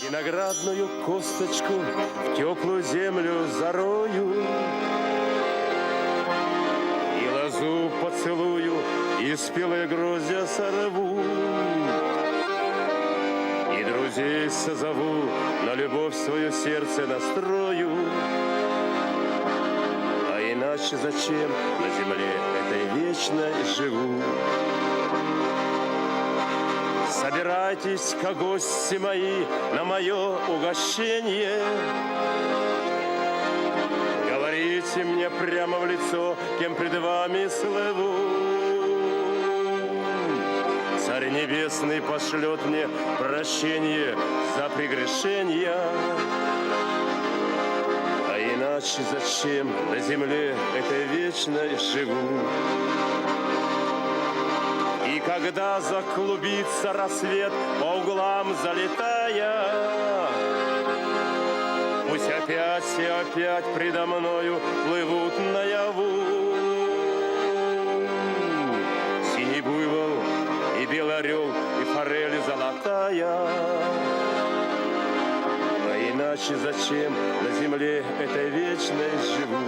Виноградную косточку в теплую землю зарою, и лозу поцелую, и спелые гроздья сорву, и друзей созову, на любовь свое сердце настрою. А иначе зачем на земле этой вечной живу? Собирайтесь-ка, гости мои, на мое угощение. Говорите мне прямо в лицо, кем пред вами слыву. Царь Небесный пошлет мне прощение за прегрешения. А иначе зачем на земле этой вечной живу? И когда заклубится рассвет, по углам залетая, пусть опять и опять предо мною плывут наяву синий буйвол и белый орел, и форель золотая. А иначе зачем на земле этой вечной живу?